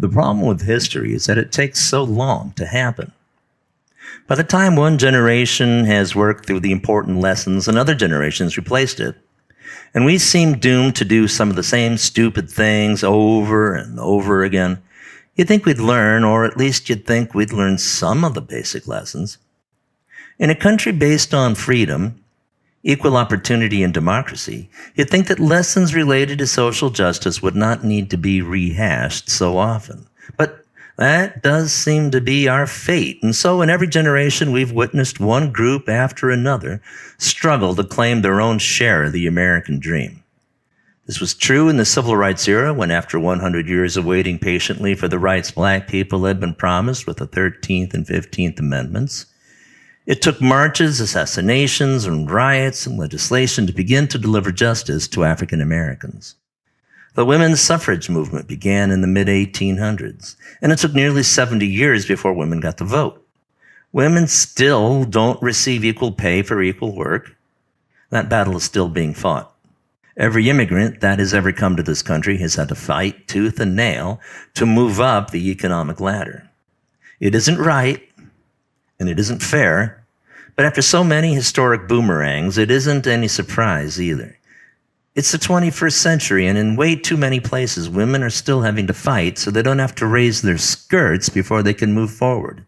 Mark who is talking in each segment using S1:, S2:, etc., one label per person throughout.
S1: The problem with history is that it takes so long to happen. By the time one generation has worked through the important lessons, another generation's replaced it. And we seem doomed to do some of the same stupid things over and over again. You'd think we'd learn, or at least you'd think we'd learn some of the basic lessons. In a country based on freedom, equal opportunity, and democracy, you'd think that lessons related to social justice would not need to be rehashed so often. But that does seem to be our fate. And so in every generation, we've witnessed one group after another struggle to claim their own share of the American dream. This was true in the Civil Rights era, when after 100 years of waiting patiently for the rights black people had been promised with the 13th and 15th Amendments, it took marches, assassinations, and riots and legislation to begin to deliver justice to African Americans. The women's suffrage movement began in the mid-1800s, and it took nearly 70 years before women got to vote. Women still don't receive equal pay for equal work. That battle is still being fought. Every immigrant that has ever come to this country has had to fight tooth and nail to move up the economic ladder. It isn't right, and it isn't fair, but after so many historic boomerangs, it isn't any surprise either. It's the 21st century, and in way too many places, women are still having to fight so they don't have to raise their skirts before they can move forward.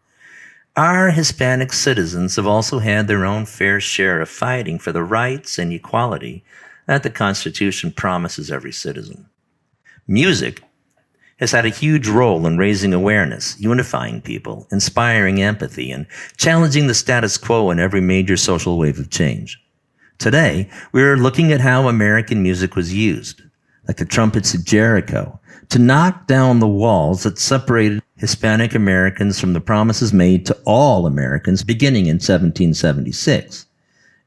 S1: Our Hispanic citizens have also had their own fair share of fighting for the rights and equality that the Constitution promises every citizen. Music has had a huge role in raising awareness, unifying people, inspiring empathy, and challenging the status quo in every major social wave of change. Today, we're looking at how American music was used, like the trumpets of Jericho, to knock down the walls that separated Hispanic Americans from the promises made to all Americans beginning in 1776.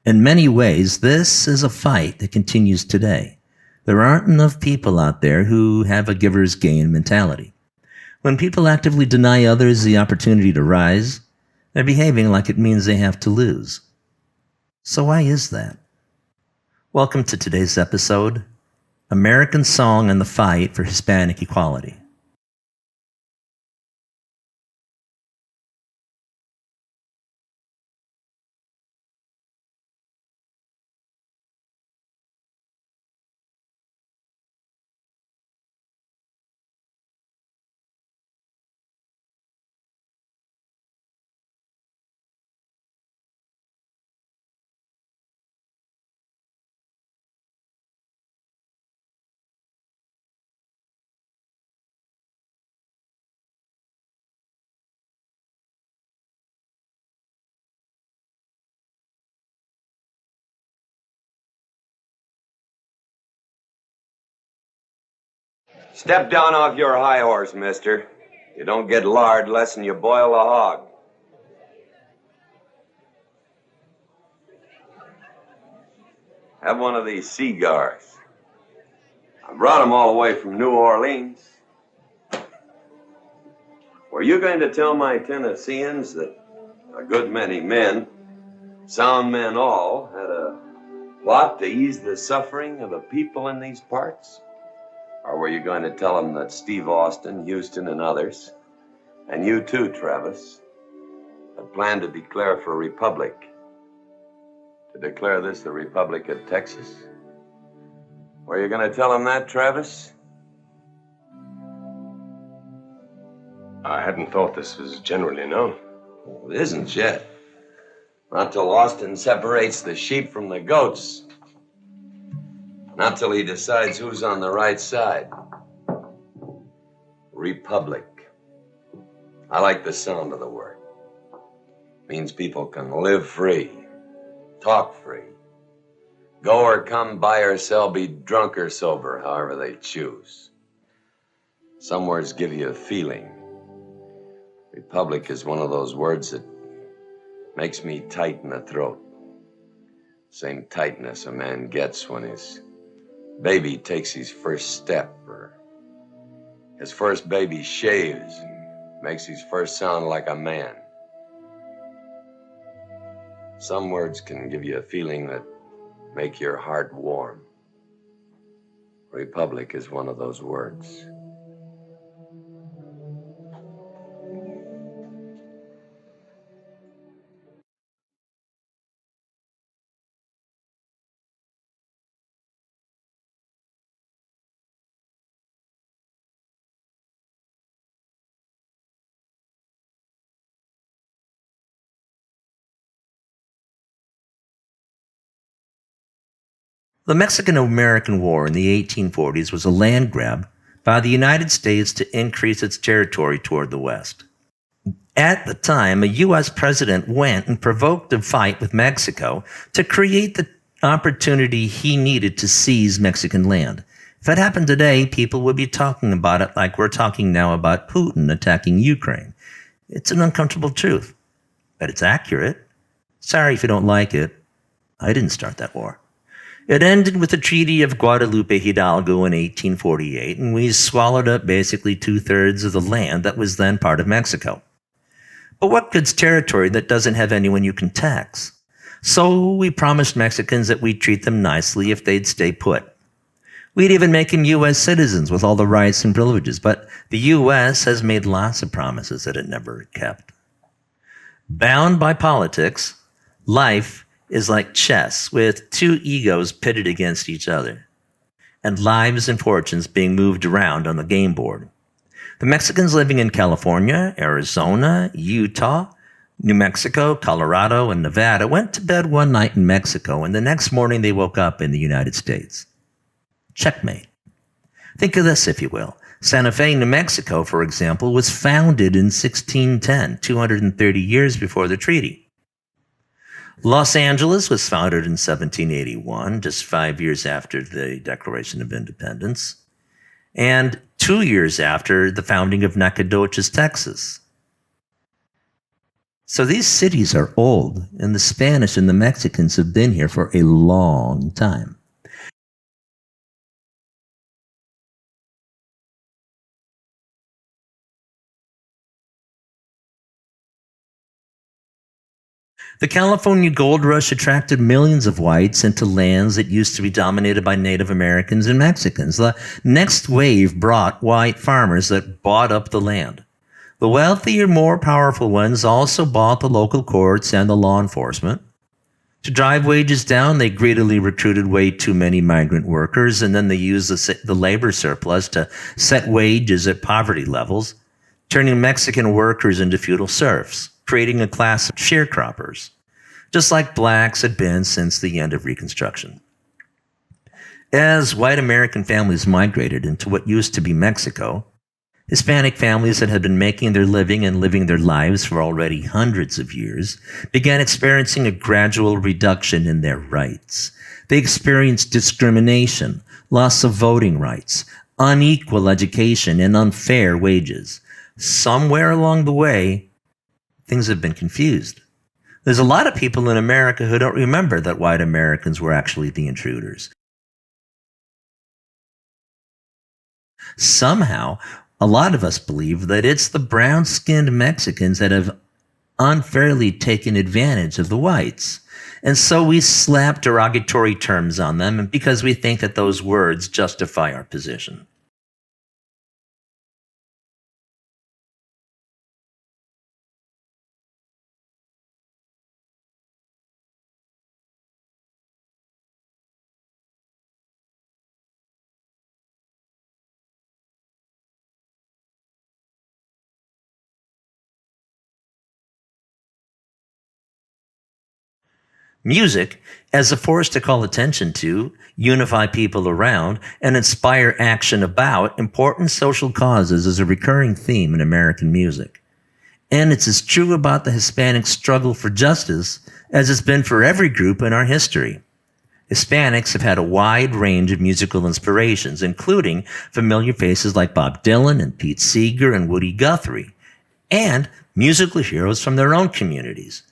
S1: In many ways, this is a fight that continues today. There aren't enough people out there who have a giver's gain mentality. When people actively deny others the opportunity to rise, they're behaving like it means they have to lose. So why is that? Welcome to today's episode, American Song and the Fight for Hispanic Equality.
S2: Step down off your high horse, mister. You don't get lard less than you boil a hog. Have one of these cigars. I brought them all the way from New Orleans. Were you going to tell my Tennesseans that a good many men, sound men all, had a plot to ease the suffering of the people in these parts? Or were you going to tell them that Steve Austin, Houston, and others, and you too, Travis, had planned to declare for a republic? To declare this the Republic of Texas? Were you going to tell them that, Travis?
S3: I hadn't thought this was generally known.
S2: Well, it isn't yet. Not till Austin separates the sheep from the goats. Not till he decides who's on the right side. Republic. I like the sound of the word. Means people can live free, talk free, go or come, buy or sell, be drunk or sober, however they choose. Some words give you a feeling. Republic is one of those words that makes me tight in the throat. Same tightness a man gets when his baby takes his first step, or his first baby shaves and makes his first sound like a man. Some words can give you a feeling that make your heart warm. Republic is one of those words.
S1: The Mexican-American War in the 1840s was a land grab by the United States to increase its territory toward the West. At the time, a U.S. president went and provoked a fight with Mexico to create the opportunity he needed to seize Mexican land. If it happened today, people would be talking about it like we're talking now about Putin attacking Ukraine. It's an uncomfortable truth, but it's accurate. Sorry if you don't like it. I didn't start that war. It ended with the Treaty of Guadalupe Hidalgo in 1848, and we swallowed up basically 2/3 of the land that was then part of Mexico. But what good's territory that doesn't have anyone you can tax? So we promised Mexicans that we'd treat them nicely if they'd stay put. We'd even make them U.S. citizens with all the rights and privileges, but the U.S. has made lots of promises that it never kept. Bound by politics, life is like chess with two egos pitted against each other, and lives and fortunes being moved around on the game board. The Mexicans living in California, Arizona, Utah, New Mexico, Colorado, and Nevada went to bed one night in Mexico, and the next morning they woke up in the United States. Checkmate. Think of this, if you will. Santa Fe, New Mexico, for example, was founded in 1610, 230 years before the treaty. Los Angeles was founded in 1781, just 5 years after the Declaration of Independence, and 2 years after the founding of Nacogdoches, Texas. So these cities are old, and the Spanish and the Mexicans have been here for a long time. The California Gold Rush attracted millions of whites into lands that used to be dominated by Native Americans and Mexicans. The next wave brought white farmers that bought up the land. The wealthier, more powerful ones also bought the local courts and the law enforcement. To drive wages down, they greedily recruited way too many migrant workers, and then they used the labor surplus to set wages at poverty levels, turning Mexican workers into feudal serfs, creating a class of sharecroppers, just like blacks had been since the end of Reconstruction. As white American families migrated into what used to be Mexico, Hispanic families that had been making their living and living their lives for already hundreds of years began experiencing a gradual reduction in their rights. They experienced discrimination, loss of voting rights, unequal education, and unfair wages. Somewhere along the way, things have been confused. There's a lot of people in America who don't remember that white Americans were actually the intruders. Somehow, a lot of us believe that it's the brown-skinned Mexicans that have unfairly taken advantage of the whites. And so we slap derogatory terms on them because we think that those words justify our position. Music, as a force to call attention to, unify people around, and inspire action about important social causes, is a recurring theme in American music. And it's as true about the Hispanic struggle for justice as it's been for every group in our history. Hispanics have had a wide range of musical inspirations, including familiar faces like Bob Dylan and Pete Seeger and Woody Guthrie, and musical heroes from their own communities.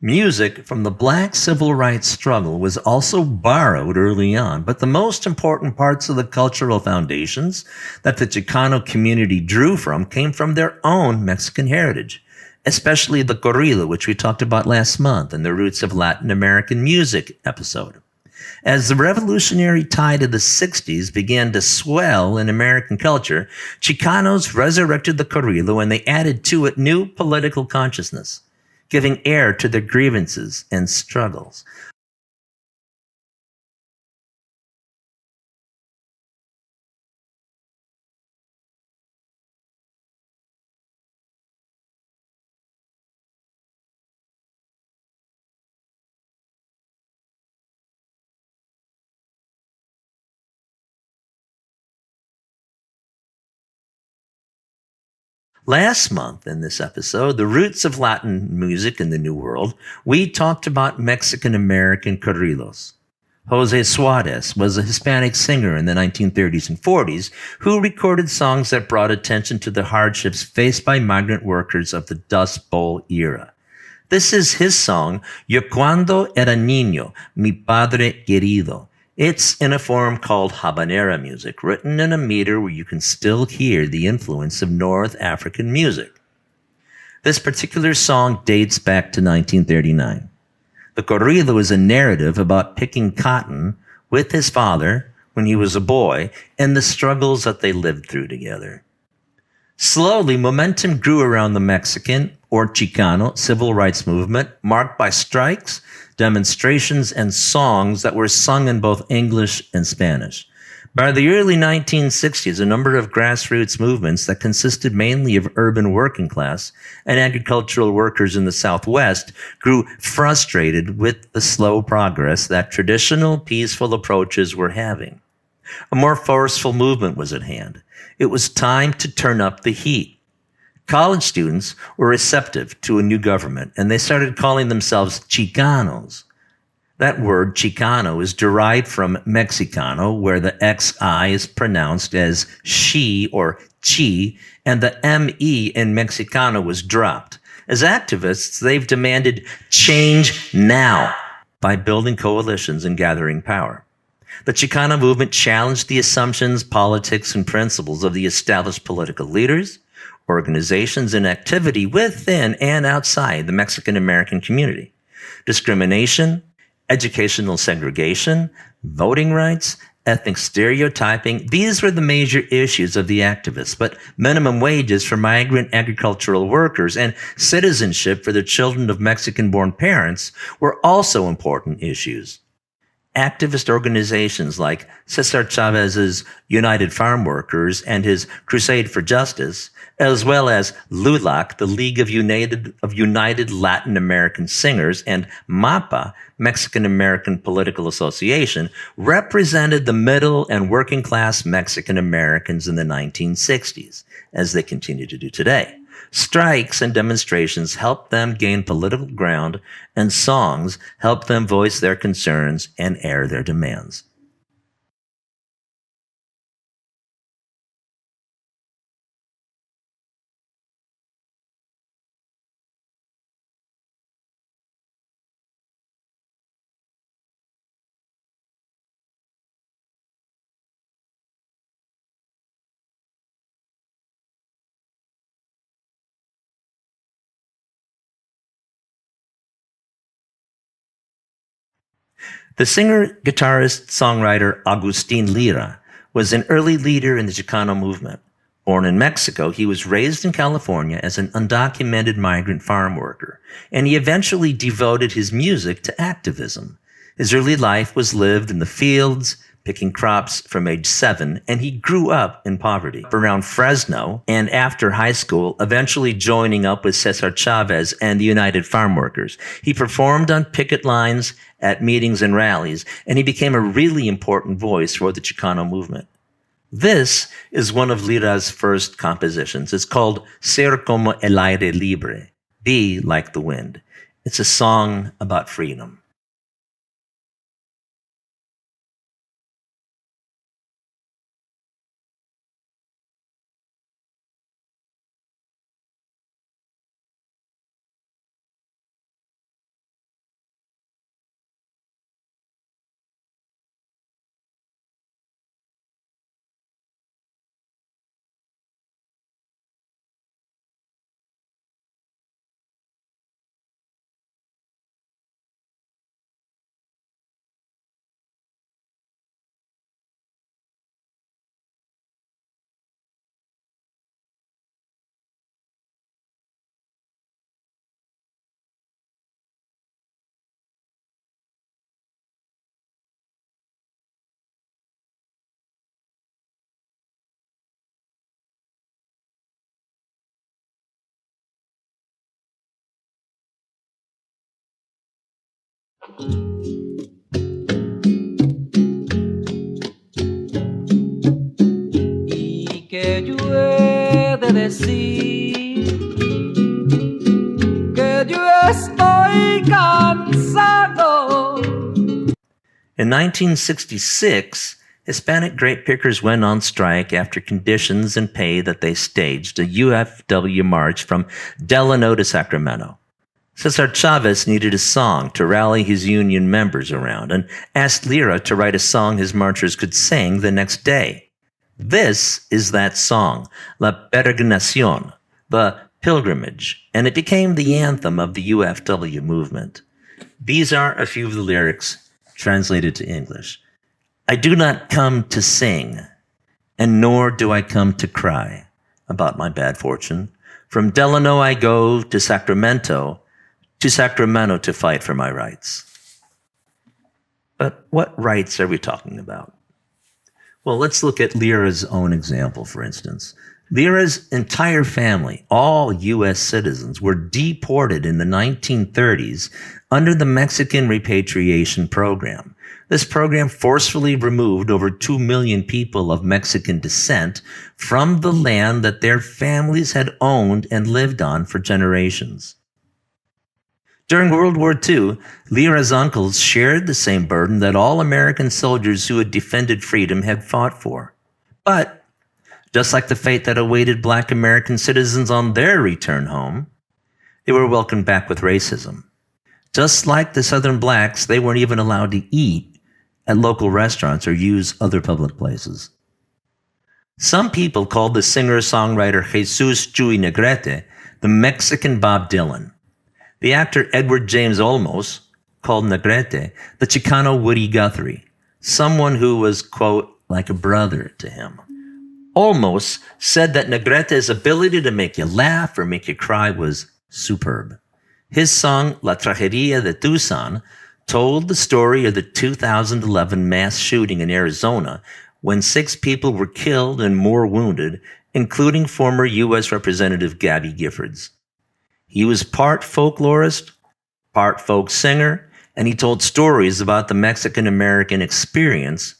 S1: Music from the Black civil rights struggle was also borrowed early on, but the most important parts of the cultural foundations that the Chicano community drew from came from their own Mexican heritage, especially the corrido, which we talked about last month in the Roots of Latin American Music episode. As the revolutionary tide of the 60s began to swell in American culture, Chicanos resurrected the corrido and they added to it new political consciousness, giving air to their grievances and struggles. Last month in this episode, The Roots of Latin Music in the New World, we talked about Mexican-American corridos. Jose Suarez was a Hispanic singer in the 1930s and 40s who recorded songs that brought attention to the hardships faced by migrant workers of the Dust Bowl era. This is his song, Yo cuando era niño, mi padre querido. It's in a form called habanera music, written in a meter where you can still hear the influence of North African music. This particular song dates back to 1939. The corrido is a narrative about picking cotton with his father when he was a boy and the struggles that they lived through together. Slowly, momentum grew around the Mexican, or Chicano, civil rights movement, marked by strikes, demonstrations, and songs that were sung in both English and Spanish. By the early 1960s, a number of grassroots movements that consisted mainly of urban working class and agricultural workers in the Southwest grew frustrated with the slow progress that traditional peaceful approaches were having. A more forceful movement was at hand. It was time to turn up the heat. College students were receptive to a new government, and they started calling themselves Chicanos. That word Chicano is derived from Mexicano, where the XI is pronounced as she or chi, and the ME in Mexicano was dropped. As activists, they've demanded change now by building coalitions and gathering power. The Chicano movement challenged the assumptions, politics, and principles of the established political leaders, organizations, and activity within and outside the Mexican American community. Discrimination, educational segregation, voting rights, ethnic stereotyping, these were the major issues of the activists, but minimum wages for migrant agricultural workers and citizenship for the children of Mexican-born parents were also important issues. Activist organizations like Cesar Chavez's United Farm Workers and his Crusade for Justice, as well as LULAC, the League of United Latin American Singers, and MAPA, Mexican American Political Association, represented the middle and working class Mexican Americans in the 1960s, as they continue to do today. Strikes and demonstrations helped them gain political ground, and songs helped them voice their concerns and air their demands. The singer, guitarist, songwriter Agustin Lira was an early leader in the Chicano movement. Born in Mexico, he was raised in California as an undocumented migrant farm worker, and he eventually devoted his music to activism. His early life was lived in the fields, picking crops from age 7, and he grew up in poverty around Fresno, and after high school, eventually joining up with Cesar Chavez and the United Farm Workers. He performed on picket lines, at meetings and rallies, and he became a really important voice for the Chicano movement. This is one of Lira's first compositions. It's called Ser como el aire libre, be like the wind. It's a song about freedom.
S4: ¿Y que yo he de decir estoy cansado.
S1: In 1966, Hispanic grape pickers went on strike after conditions and pay that they staged a UFW march from Delano to Sacramento. Cesar Chavez needed a song to rally his union members around and asked Lira to write a song his marchers could sing the next day. This is that song, La Peregrinación, the pilgrimage, and it became the anthem of the UFW movement. These are a few of the lyrics translated to English. I do not come to sing, and nor do I come to cry about my bad fortune. From Delano I go to Sacramento to fight for my rights. But what rights are we talking about? Well, let's look at Lira's own example, for instance. Lira's entire family, all U.S. citizens, were deported in the 1930s under the Mexican repatriation program. This program forcefully removed over 2 million people of Mexican descent from the land that their families had owned and lived on for generations. During World War II, Lira's uncles shared the same burden that all American soldiers who had defended freedom had fought for. But, just like the fate that awaited Black American citizens on their return home, they were welcomed back with racism. Just like the Southern blacks, they weren't even allowed to eat at local restaurants or use other public places. Some people called the singer-songwriter Jesus Chuy Negrete the Mexican Bob Dylan. The actor Edward James Olmos called Negrete the Chicano Woody Guthrie, someone who was, quote, like a brother to him. Olmos said that Negrete's ability to make you laugh or make you cry was superb. His song La Tragedia de Tucson told the story of the 2011 mass shooting in Arizona when 6 people were killed and more wounded, including former U.S. Representative Gabby Giffords. He was part folklorist, part folk singer, and he told stories about the Mexican-American experience.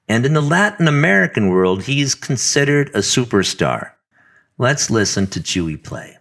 S1: And in the Latin American world, he's considered a superstar. Let's listen to Chuy play.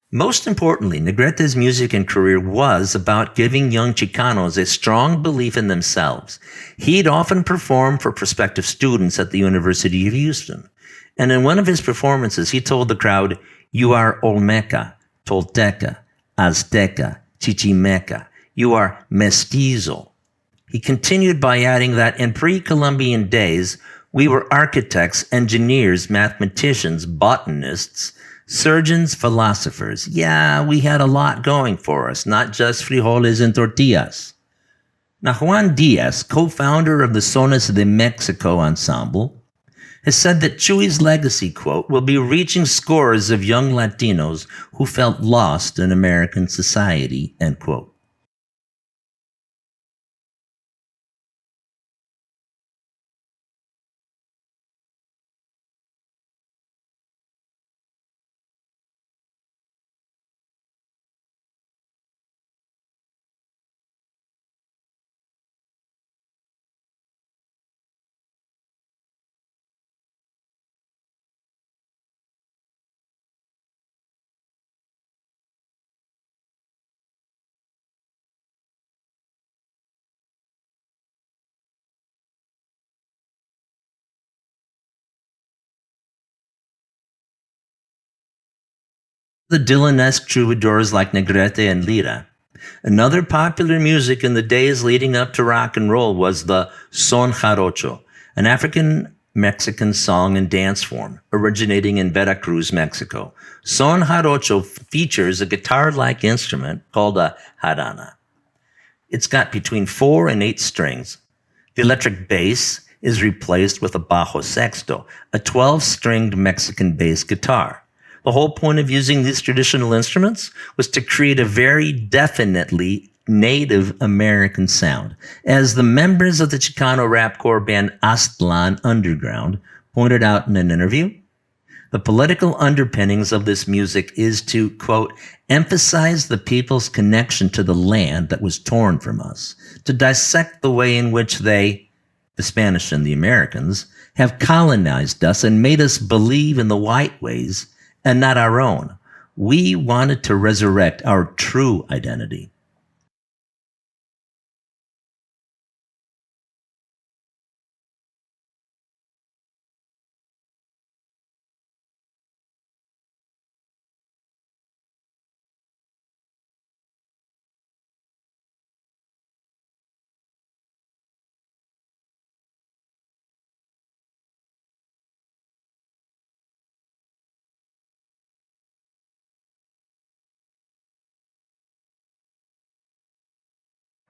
S1: Most importantly, Negrete's music and career was about giving young Chicanos a strong belief in themselves. He'd often perform for prospective students at the University of Houston. And in one of his performances, he told the crowd, "You are Olmeca, Tolteca, Azteca, Chichimeca. You are mestizo." He continued by adding that in pre-Columbian days, we were architects, engineers, mathematicians, botanists, surgeons, philosophers. Yeah, we had a lot going for us, not just frijoles and tortillas. Now, Juan Diaz, co-founder of the Sones de Mexico ensemble, has said that Chuy's legacy, quote, will be reaching scores of young Latinos who felt lost in American society, end quote. The Dylan-esque troubadours like Negrete and Lira, Another popular music in the days leading up to rock and roll was the son jarocho, an African Mexican song and dance form originating in Veracruz, Mexico. Son jarocho features a guitar-like instrument called a jarana. It's got between 4 and 8 strings. The electric bass is replaced with a bajo sexto, a 12-stringed Mexican bass guitar. The whole point of using these traditional instruments was to create a very definitely Native American sound. As the members of the Chicano rapcore band Aztlan Underground pointed out in an interview, the political underpinnings of this music is to, quote, emphasize the people's connection to the land that was torn from us, to dissect the way in which they, the Spanish and the Americans, have colonized us and made us believe in the white ways and not our own. We wanted to resurrect our true identity.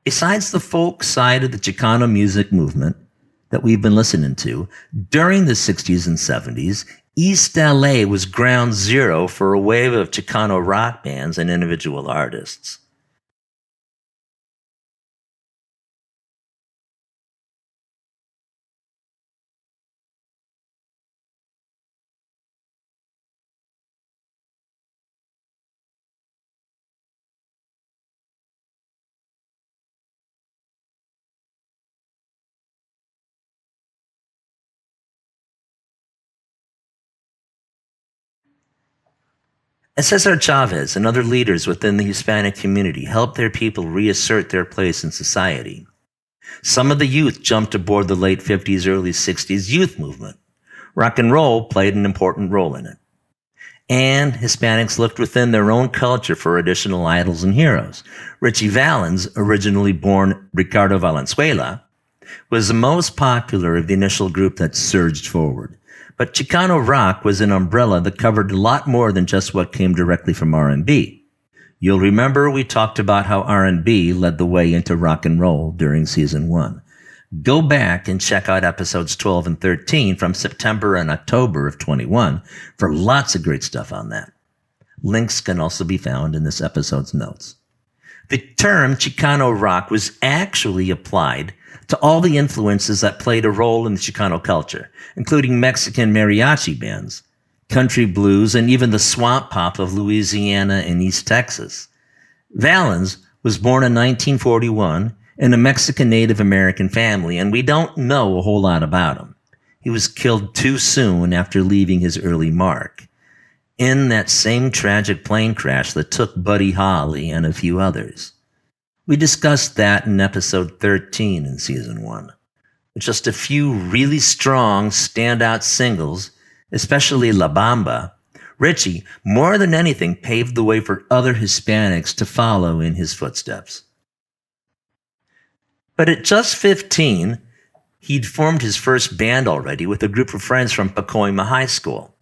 S1: Besides the folk side of the Chicano music movement that we've been listening to, during the 60s and 70s, East LA was ground zero for a wave of Chicano rock bands and individual artists. Cesar Chavez and other leaders within the Hispanic community helped their people reassert their place in society. Some of the youth jumped aboard the late 50s, early 60s youth movement. Rock and roll played an important role in it. And Hispanics looked within their own culture for additional idols and heroes. Richie Valens, originally born Ricardo Valenzuela, was the most popular of the initial group that surged forward. But Chicano rock was an umbrella that covered a lot more than just what came directly from R&B. You'll remember we talked about how R&B led the way into rock and roll during season 1. Go back and check out episodes 12 and 13 from September and October of 21 for lots of great stuff on that. Links can also be found in this episode's notes. The term Chicano rock was actually applied to all the influences that played a role in the Chicano culture, including Mexican mariachi bands, country blues, and even the swamp pop of Louisiana and East Texas. Valens was born in 1941 in a Mexican Native American family, and we don't know a whole lot about him. He was killed too soon after leaving his early mark, in that same tragic plane crash that took Buddy Holly and a few others. We discussed that in episode 13 in season 1. With just a few really strong standout singles, especially La Bamba, Richie, more than anything, paved the way for other Hispanics to follow in his footsteps. But at just 15, he'd formed his first band already with a group of friends from Pacoima High School.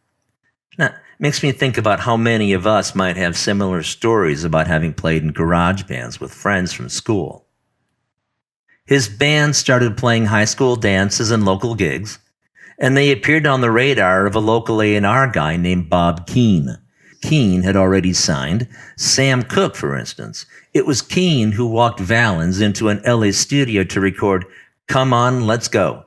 S1: Now, it makes me think about how many of us might have similar stories about having played in garage bands with friends from school. His band started playing high school dances and local gigs, and they appeared on the radar of a local A&R guy named Bob Keane. Keane had already signed Sam Cooke, for instance. It was Keane who walked Valens into an LA studio to record Come On, Let's Go.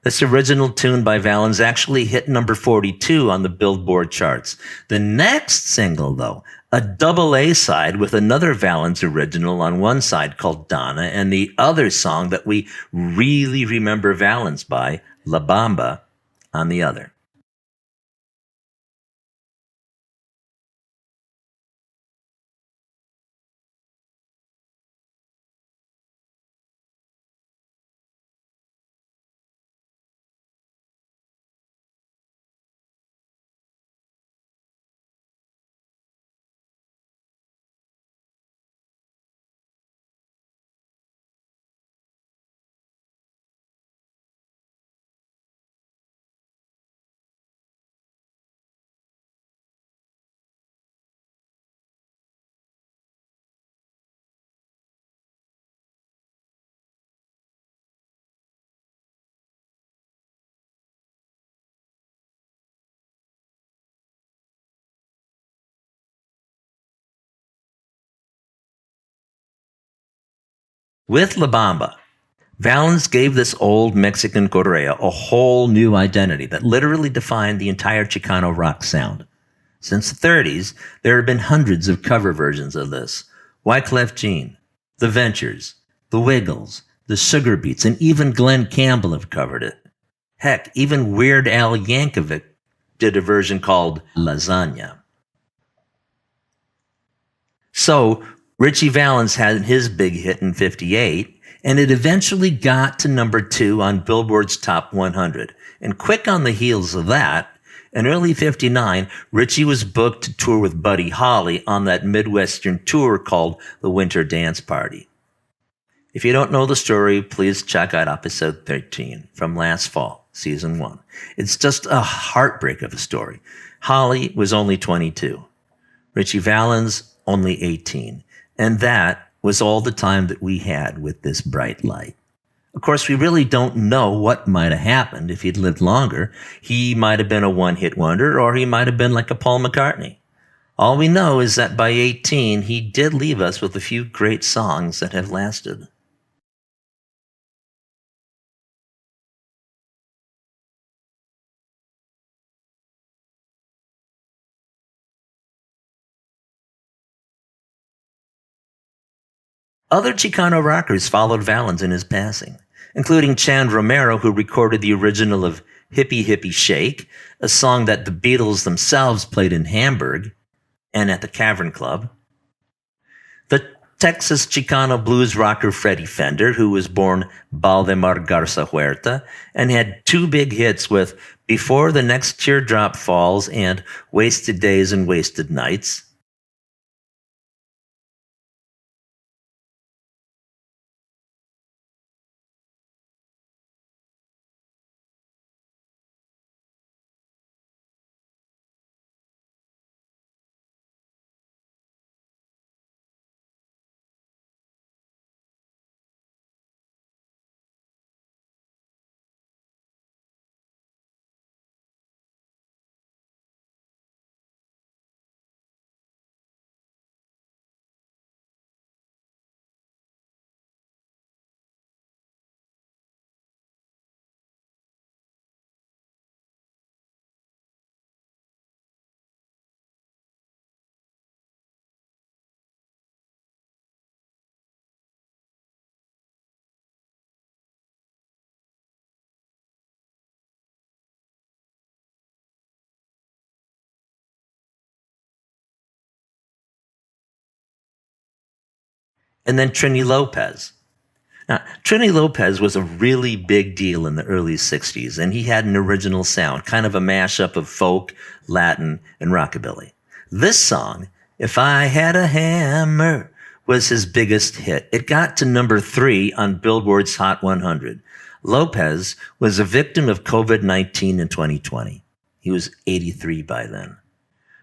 S1: This original tune by Valens actually hit number 42 on the Billboard charts. The next single, though, a double A side with another Valens original on one side called Donna, and the other song that we really remember Valens by, La Bamba, on the other. With La Bamba, Valens gave this old Mexican correa a whole new identity that literally defined the entire Chicano rock sound. Since the 30s, there have been hundreds of cover versions of this. Wyclef Jean, The Ventures, The Wiggles, The Sugar Beats, and even Glenn Campbell have covered it. Heck, even Weird Al Yankovic did a version called Lasagna. So, Richie Valens had his big hit in '58, and it eventually got to number 2 on Billboard's Top 100. And quick on the heels of that, in early '59, Richie was booked to tour with Buddy Holly on that Midwestern tour called the Winter Dance Party. If you don't know the story, please check out episode 13 from last fall, season 1. It's just a heartbreak of a story. Holly was only 22. Richie Valens, only 18. And that was all the time that we had with this bright light. Of course, we really don't know what might have happened if he'd lived longer. He might have been a one-hit wonder, or he might have been like a Paul McCartney. All we know is that by 18, he did leave us with a few great songs that have lasted. Other Chicano rockers followed Valens in his passing, including Chan Romero, who recorded the original of Hippie Hippie Shake, a song that the Beatles themselves played in Hamburg and at the Cavern Club. The Texas Chicano blues rocker Freddie Fender, who was born Valdemar Garza Huerta and had 2 big hits with Before the Next Teardrop Falls and Wasted Days and Wasted Nights. And then Trini Lopez. Now, Trini Lopez was a really big deal in the early 60s, and he had an original sound, kind of a mashup of folk, Latin, and rockabilly. This song, If I Had a Hammer, was his biggest hit. It got to number 3 on Billboard's Hot 100. Lopez was a victim of COVID-19 in 2020. He was 83 by then.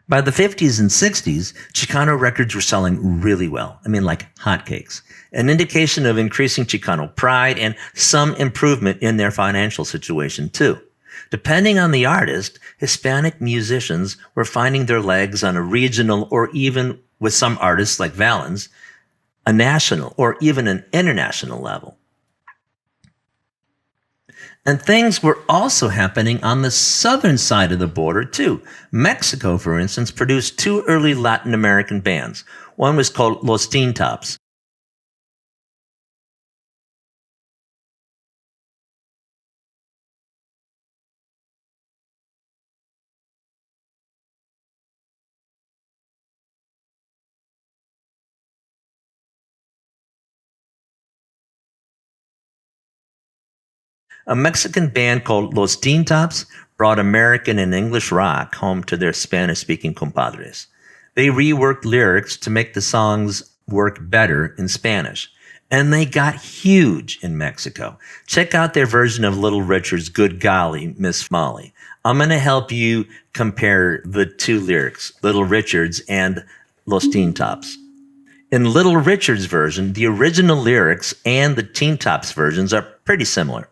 S1: By the 50s and 60s, Chicano records were selling really well. I mean, like hotcakes. An indication of increasing Chicano pride and some improvement in their financial situation, too. Depending on the artist, Hispanic musicians were finding their legs on a regional or even, with some artists like Valens, a national or even an international level. And things were also happening on the southern side of the border, too. Mexico, for instance, produced 2 early Latin American bands. One was called Los Teen Tops. A Mexican band called Los Teen Tops brought American and English rock home to their Spanish-speaking compadres. They reworked lyrics to make the songs work better in Spanish. And they got huge in Mexico. Check out their version of Little Richard's Good Golly, Miss Molly. I'm going to help you compare the 2 lyrics, Little Richard's and Los Teen Tops. In Little Richard's version, the original lyrics and the Teen Tops versions are pretty similar.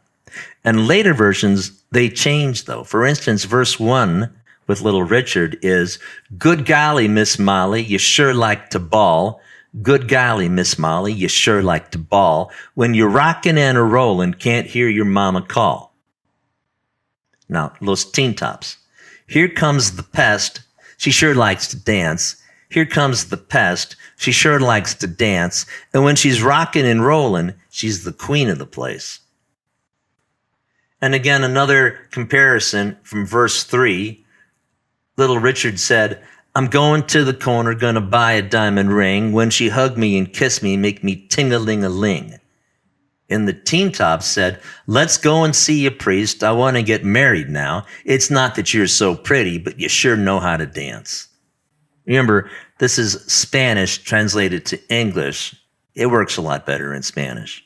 S1: And later versions, they change, though. For instance, verse 1 with Little Richard is, Good golly, Miss Molly, you sure like to ball. Good golly, Miss Molly, you sure like to bawl when you're rockin' and a rollin', can't hear your mama call. Now, Los Teen Tops. Here comes the pest, she sure likes to dance. Here comes the pest, she sure likes to dance. And when she's rockin' and rollin', she's the queen of the place. And again, another comparison from verse 3. Little Richard said, I'm going to the corner, gonna buy a diamond ring. When she hug me and kiss me, make me ting-a-ling-a-ling. And the Teen Tops said, let's go and see a priest. I want to get married now. It's not that you're so pretty, but you sure know how to dance. Remember, this is Spanish translated to English. It works a lot better in Spanish.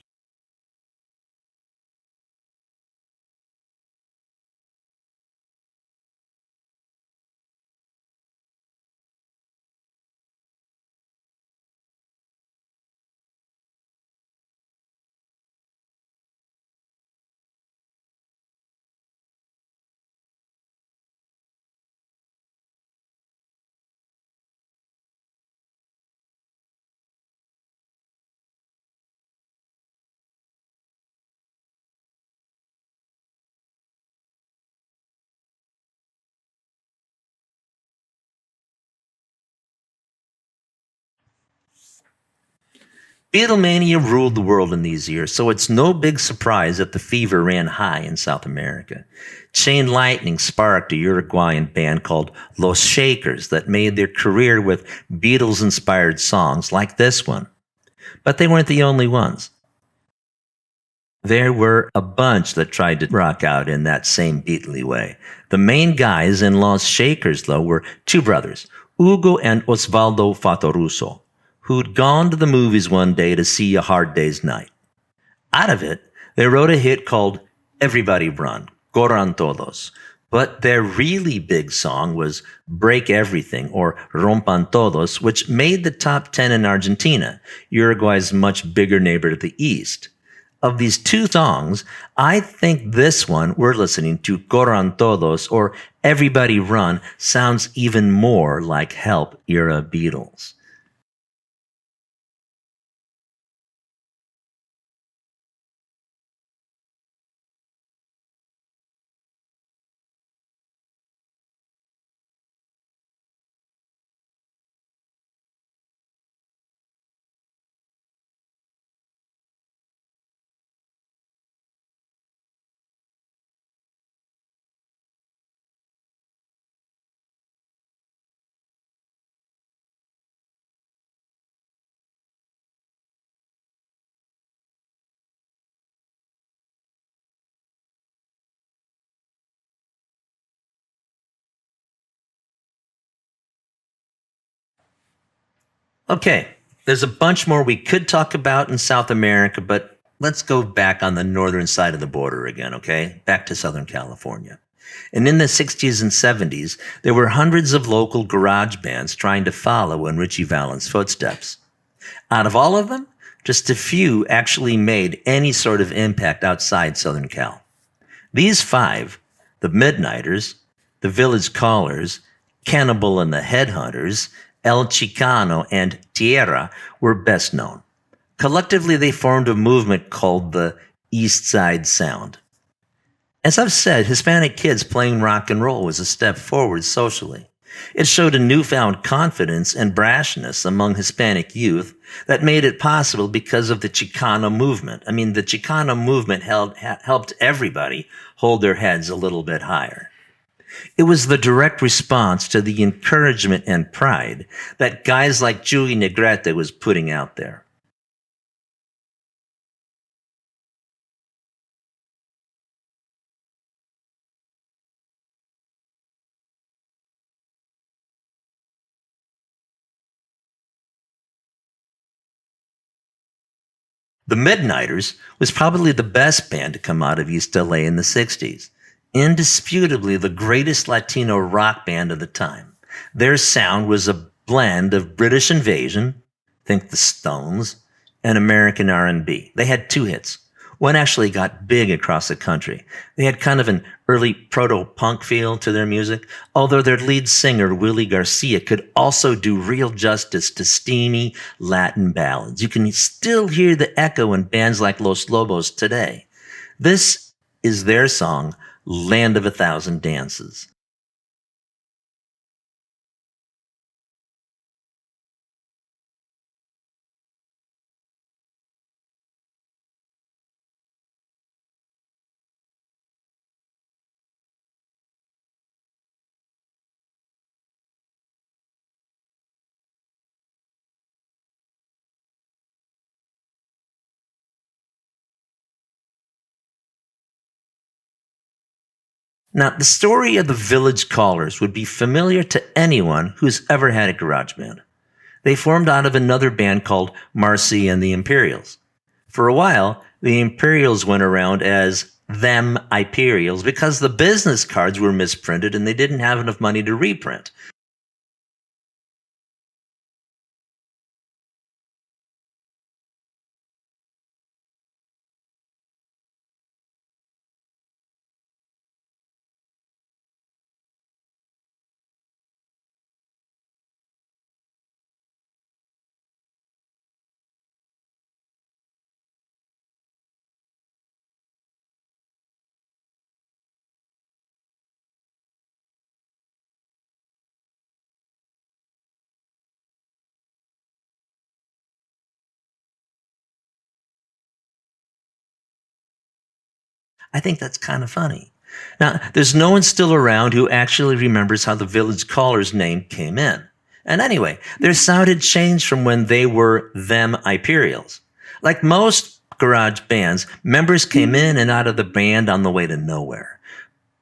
S1: Beatlemania ruled the world in these years, so it's no big surprise that the fever ran high in South America. Chain Lightning sparked a Uruguayan band called Los Shakers that made their career with Beatles-inspired songs like this one. But they weren't the only ones. There were a bunch that tried to rock out in that same Beatley way. The main guys in Los Shakers, though, were two brothers, Hugo and Osvaldo Fatoruso, who'd gone to the movies one day to see A Hard Day's Night. Out of it, they wrote a hit called Everybody Run, Corran Todos. But their really big song was Break Everything, or Rompan Todos, which made the top 10 in Argentina, Uruguay's much bigger neighbor to the east. Of these two songs, I think this one we're listening to, Corran Todos, or Everybody Run, sounds even more like Help era Beatles. Okay, there's a bunch more we could talk about in South America, but let's go back on the northern side of the border again, okay? Back to Southern California. And in the 60s and 70s, there were hundreds of local garage bands trying to follow in Ritchie Valens' footsteps. Out of all of them, just a few actually made any sort of impact outside Southern Cal. These five, the Midnighters, the Village Callers, Cannibal and the Headhunters, El Chicano, and Tierra, were best known. Collectively, they formed a movement called the East Side Sound. As I've said, Hispanic kids playing rock and roll was a step forward socially. It showed a newfound confidence and brashness among Hispanic youth that made it possible because of the Chicano movement. I mean, the Chicano movement helped everybody hold their heads a little bit higher. It was the direct response to the encouragement and pride that guys like Joey Negrete was putting out there. The Midnighters was probably the best band to come out of East LA in the 60s. Indisputably the greatest Latino rock band of the time. Their sound was a blend of British Invasion, think the Stones, and American R&B. They had two hits. One actually got big across the country. They had kind of an early proto-punk feel to their music, although their lead singer, Willie Garcia, could also do real justice to steamy Latin ballads. You can still hear the echo in bands like Los Lobos today. This is their song, Land of a Thousand Dances. Now, the story of the Village Callers would be familiar to anyone who's ever had a garage band. They formed out of another band called Marcy and the Imperials. For a while, the Imperials went around as them Imperials because the business cards were misprinted and they didn't have enough money to reprint. I think that's kind of funny. Now, there's no one still around who actually remembers how the Village Callers name came in. And anyway, their sound had changed from when they were them Imperials. Like most garage bands, members came in and out of the band on the way to nowhere.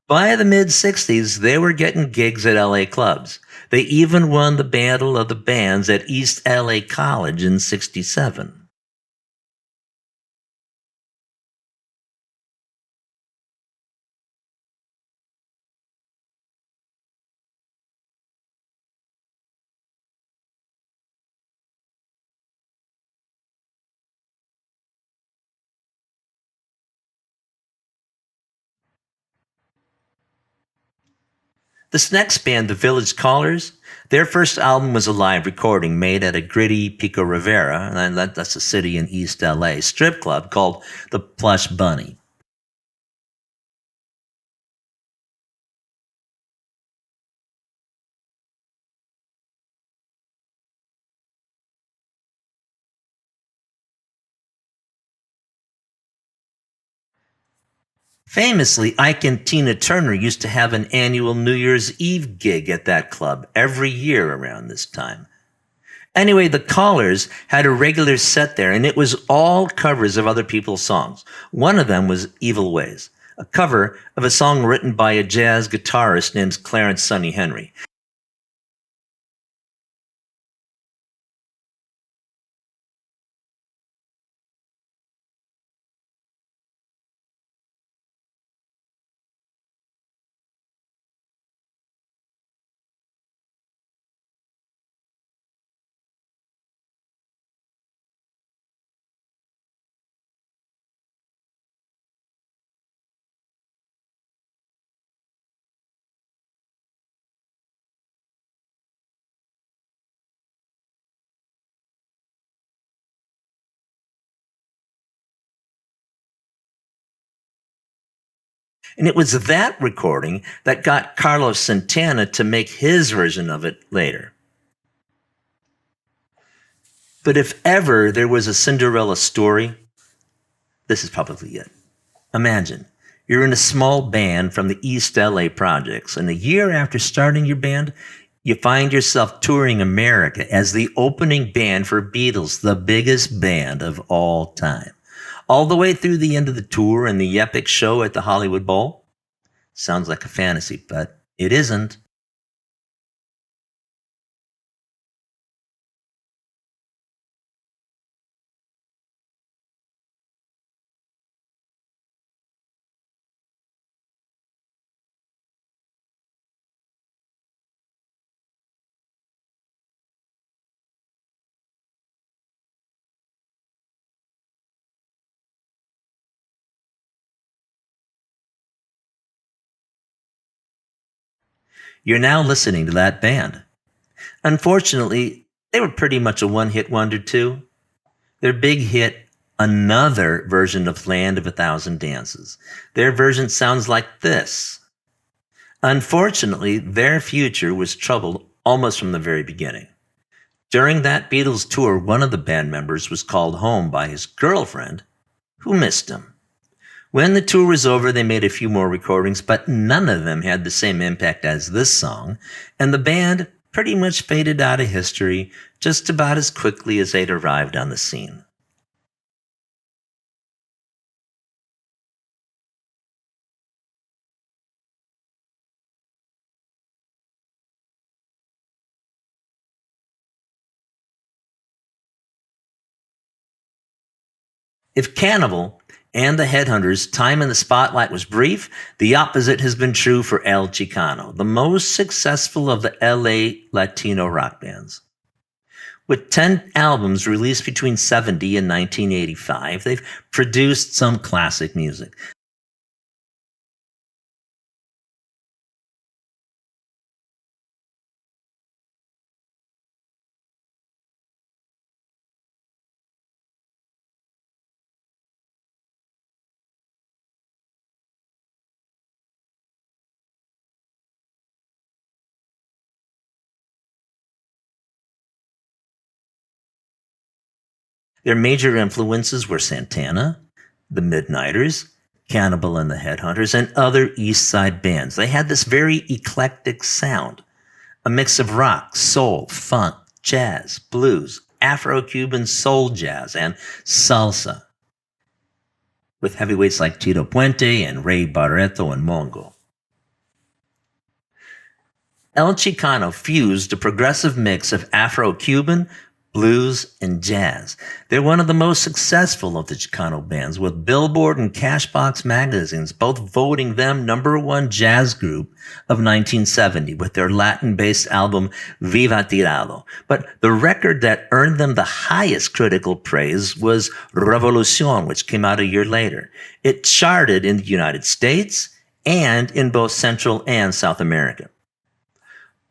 S1: By the mid 60s, they were getting gigs at LA clubs. They even won the Battle of the Bands at East LA College in 67. This next band, the Village Callers, their first album was a live recording made at a gritty Pico Rivera, and that's a city in East LA, strip club called the Plush Bunny. Famously, Ike and Tina Turner used to have an annual New Year's Eve gig at that club every year around this time. Anyway, the Callers had a regular set there, and it was all covers of other people's songs. One of them was Evil Ways, a cover of a song written by a jazz guitarist named Clarence Sonny Henry. And it was that recording that got Carlos Santana to make his version of it later. But if ever there was a Cinderella story, this is probably it. Imagine you're in a small band from the East LA projects, and a year after starting your band, you find yourself touring America as the opening band for Beatles, the biggest band of all time. All the way through the end of the tour and the epic show at the Hollywood Bowl. Sounds like a fantasy, but it isn't. You're now listening to that band. Unfortunately, they were pretty much a one-hit wonder too. Their big hit, another version of Land of a Thousand Dances. Their version sounds like this. Unfortunately, their future was troubled almost from the very beginning. During that Beatles tour, one of the band members was called home by his girlfriend, who missed him. When the tour was over, they made a few more recordings, but none of them had the same impact as this song, and the band pretty much faded out of history just about as quickly as they'd arrived on the scene. If Cannibal and the Headhunters' time in the spotlight was brief, the opposite has been true for El Chicano, the most successful of the LA Latino rock bands. With 10 albums released between 70 and 1985, they've produced some classic music. Their major influences were Santana, the Midnighters, Cannibal and the Headhunters, and other East Side bands. They had this very eclectic sound, a mix of rock, soul, funk, jazz, blues, Afro-Cuban soul jazz, and salsa, with heavyweights like Tito Puente and Ray Barreto and Mongo. El Chicano fused a progressive mix of Afro-Cuban, blues, and jazz. They're one of the most successful of the Chicano bands, with Billboard and Cashbox magazines both voting them #1 jazz group of 1970 with their Latin-based album Viva Tirado. But the record that earned them the highest critical praise was Revolucion, which came out a year later. It charted in the United States and in both Central and South America.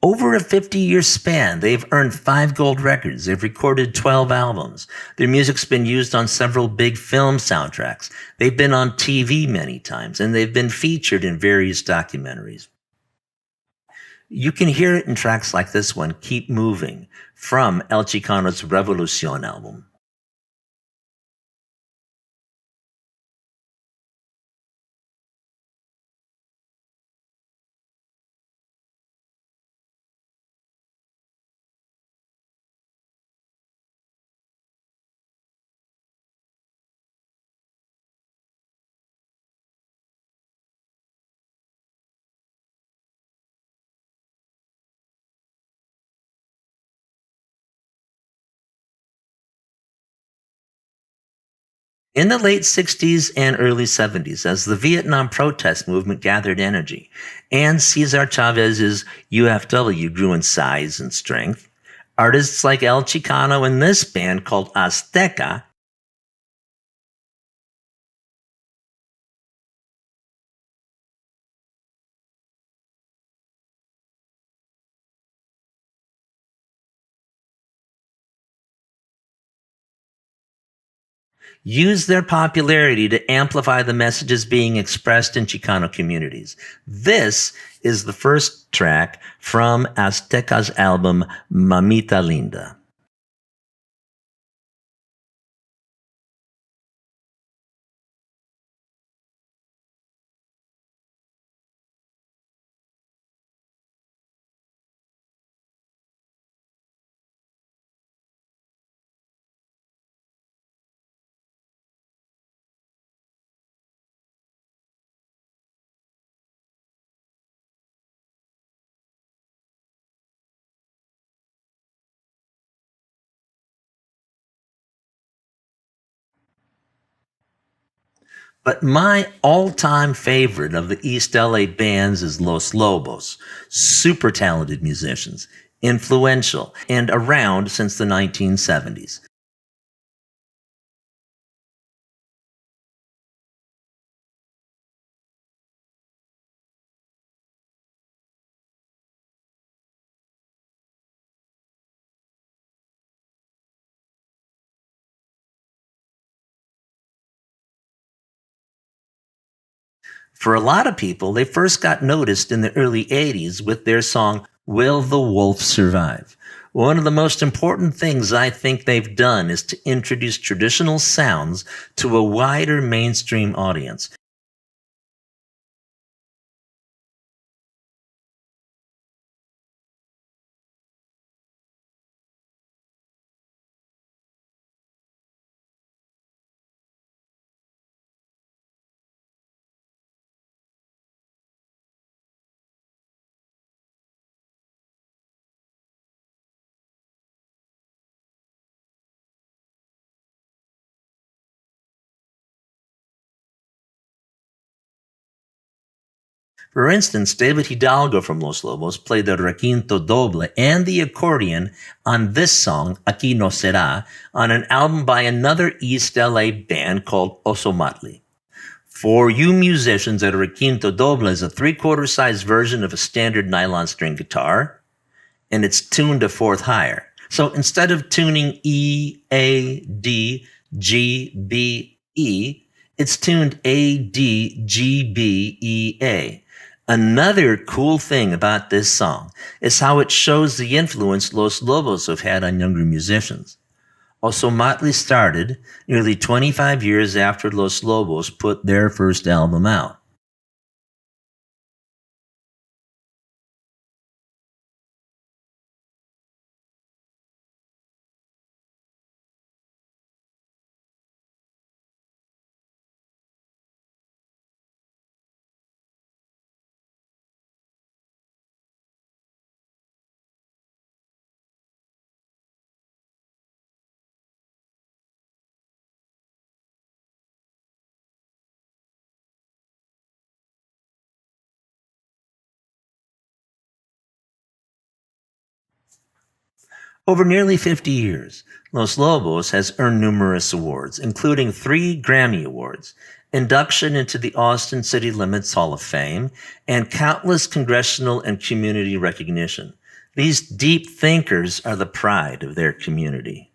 S1: Over a 50-year span, they've earned 5 gold records. They've recorded 12 albums. Their music's been used on several big film soundtracks. They've been on TV many times, and they've been featured in various documentaries. You can hear it in tracks like this one, Keep Moving, from El Chicano's Revolucion album. In the late 60s and early 70s, as the Vietnam protest movement gathered energy and Cesar Chavez's UFW grew in size and strength, artists like El Chicano and this band called Azteca used their popularity to amplify the messages being expressed in Chicano communities. This is the first track from Azteca's album Mamita Linda. But my all-time favorite of the East LA bands is Los Lobos. Super talented musicians, influential, and around since the 1970s. For a lot of people, they first got noticed in the early 80s with their song, Will the Wolf Survive? One of the most important things I think they've done is to introduce traditional sounds to a wider mainstream audience. For instance, David Hidalgo from Los Lobos played the requinto doble and the accordion on this song, Aquí No Será, on an album by another East LA band called Osomatli. For you musicians, a requinto doble is a 3/4 size version of a standard nylon string guitar, and it's tuned a fourth higher. So instead of tuning E, A, D, G, B, E, it's tuned A, D, G, B, E, A. Another cool thing about this song is how it shows the influence Los Lobos have had on younger musicians. Osomatli started nearly 25 years after Los Lobos put their first album out. Over nearly 50 years, Los Lobos has earned numerous awards, including 3 Grammy Awards, induction into the Austin City Limits Hall of Fame, and countless congressional and community recognition. These deep thinkers are the pride of their community.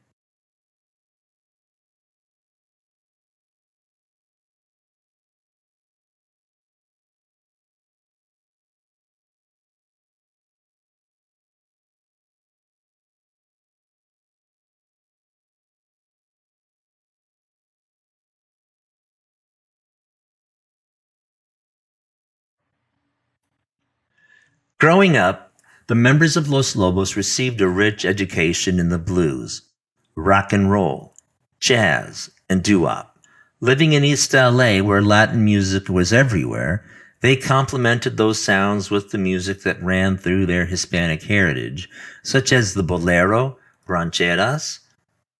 S1: Growing up, the members of Los Lobos received a rich education in the blues, rock and roll, jazz, and doo-wop. Living in East LA, where Latin music was everywhere, they complemented those sounds with the music that ran through their Hispanic heritage, such as the bolero, rancheras,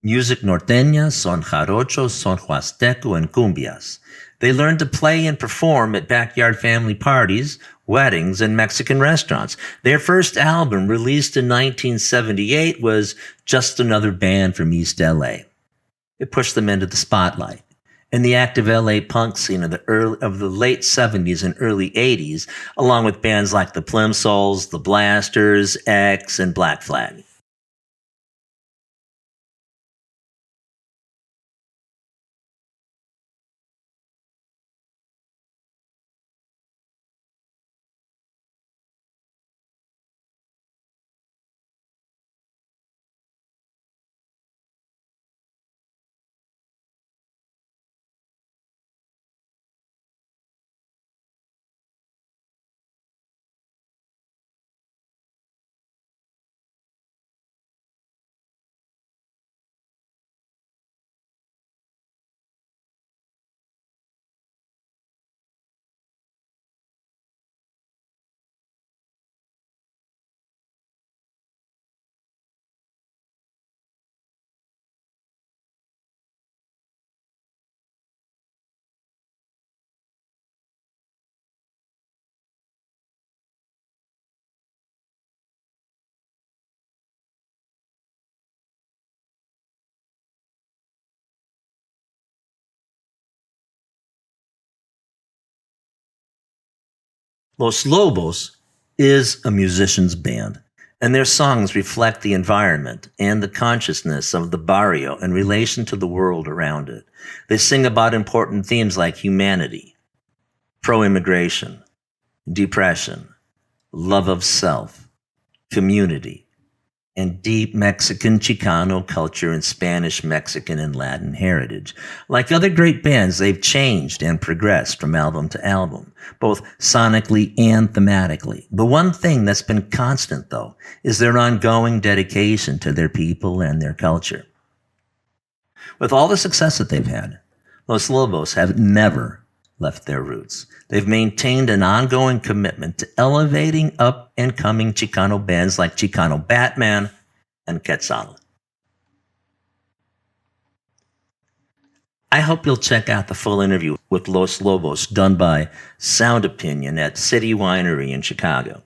S1: music norteña, son jarocho, son huasteco, and cumbias. They learned to play and perform at backyard family parties, weddings, and Mexican restaurants. Their first album, released in 1978, was Just Another Band from East LA. It pushed them into the spotlight. In the active LA punk scene of the late 70s and early 80s, along with bands like the Plimsolls, the Blasters, X, and Black Flag. Los Lobos is a musician's band, and their songs reflect the environment and the consciousness of the barrio in relation to the world around it. They sing about important themes like humanity, pro-immigration, depression, love of self, community, and deep Mexican Chicano culture and Spanish, Mexican, and Latin heritage. Like other great bands, they've changed and progressed from album to album, both sonically and thematically. The one thing that's been constant, though, is their ongoing dedication to their people and their culture. With all the success that they've had, Los Lobos have never left their roots. They've maintained an ongoing commitment to elevating up and coming Chicano bands like Chicano Batman and Quetzal. I hope you'll check out the full interview with Los Lobos done by Sound Opinion at City Winery in Chicago.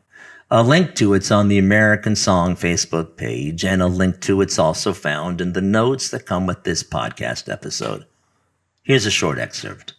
S1: A link to it's on the American Song Facebook page, and a link to it's also found in the notes that come with this podcast episode. Here's a short excerpt.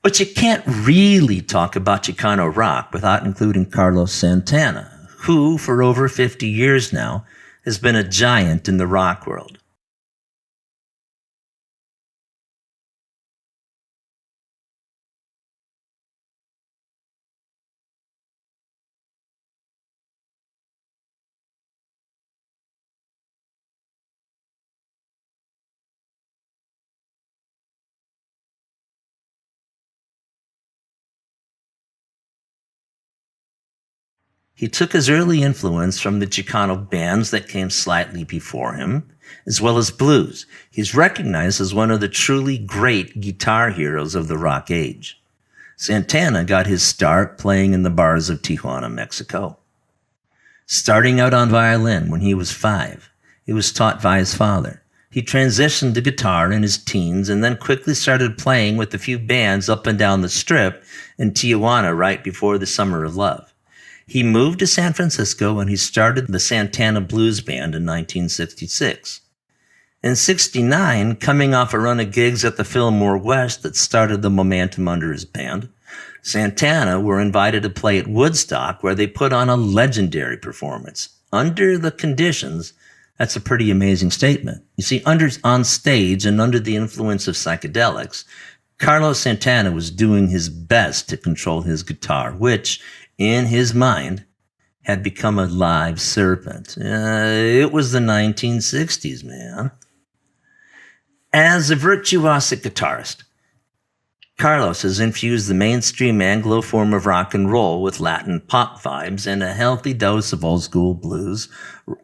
S1: But you can't really talk about Chicano rock without including Carlos Santana, who, for over 50 years now, has been a giant in the rock world. He took his early influence from the Chicano bands that came slightly before him, as well as blues. He's recognized as one of the truly great guitar heroes of the rock age. Santana got his start playing in the bars of Tijuana, Mexico. Starting out on violin when he was 5, he was taught by his father. He transitioned to guitar in his teens and then quickly started playing with a few bands up and down the strip in Tijuana right before the Summer of Love. He moved to San Francisco and he started the Santana Blues Band in 1966. In 1969, coming off a run of gigs at the Fillmore West that started the momentum under his band, Santana were invited to play at Woodstock, where they put on a legendary performance. Under the conditions, that's a pretty amazing statement. You see, on stage and under the influence of psychedelics, Carlos Santana was doing his best to control his guitar, which, in his mind, had become a live serpent. It was the 1960s, man. As a virtuosic guitarist, Carlos has infused the mainstream Anglo form of rock and roll with Latin pop vibes and a healthy dose of old school blues,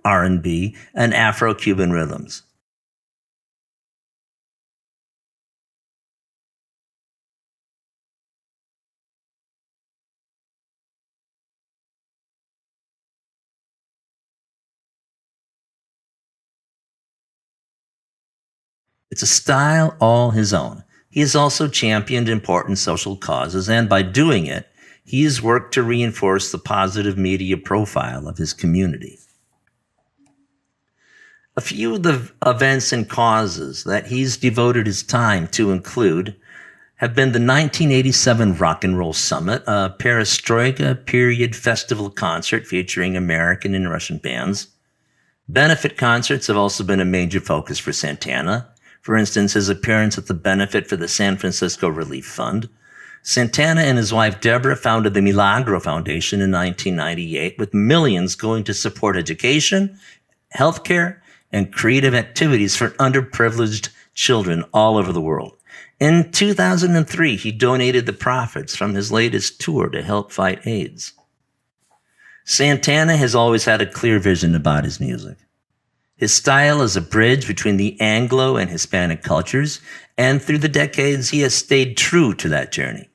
S1: R&B, and Afro-Cuban rhythms. It's a style all his own. He has also championed important social causes, and by doing it, he has worked to reinforce the positive media profile of his community. A few of the events and causes that he's devoted his time to include have been the 1987 Rock and Roll Summit, a perestroika period festival concert featuring American and Russian bands. Benefit concerts have also been a major focus for Santana. For instance, his appearance at the benefit for the San Francisco Relief Fund. Santana and his wife Deborah founded the Milagro Foundation in 1998, with millions going to support education, healthcare, and creative activities for underprivileged children all over the world. In 2003, he donated the profits from his latest tour to help fight AIDS. Santana has always had a clear vision about his music. His style is a bridge between the Anglo and Hispanic cultures, and through the decades, he has stayed true to that journey.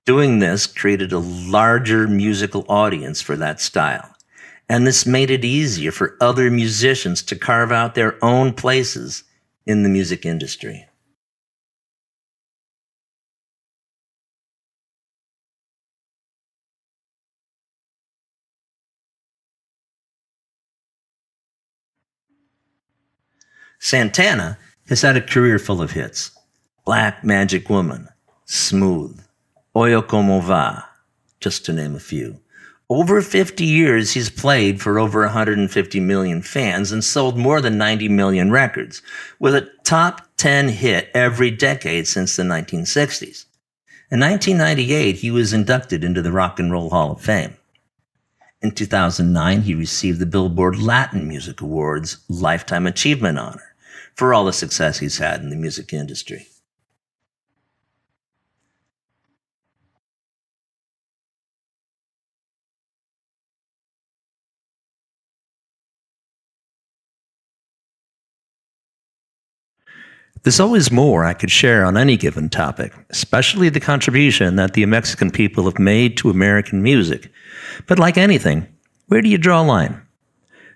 S1: Doing this created a larger musical audience for that style, and this made it easier for other musicians to carve out their own places in the music industry. Santana has had a career full of hits. Black Magic Woman, Smooth, Oyo Como Va, just to name a few. Over 50 years, he's played for over 150 million fans and sold more than 90 million records, with a top 10 hit every decade since the 1960s. In 1998, he was inducted into the Rock and Roll Hall of Fame. In 2009, he received the Billboard Latin Music Awards Lifetime Achievement Honor for all the success he's had in the music industry. There's always more I could share on any given topic, especially the contribution that the Mexican people have made to American music. But like anything, where do you draw a line?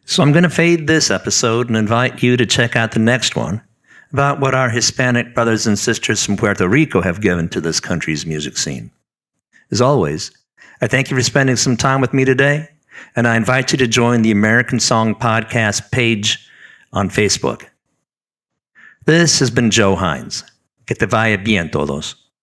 S1: So I'm going to fade this episode and invite you to check out the next one about what our Hispanic brothers and sisters from Puerto Rico have given to this country's music scene. As always, I thank you for spending some time with me today, and I invite you to join the American Song Podcast page on Facebook. This has been Joe Hines. Que te vaya bien todos.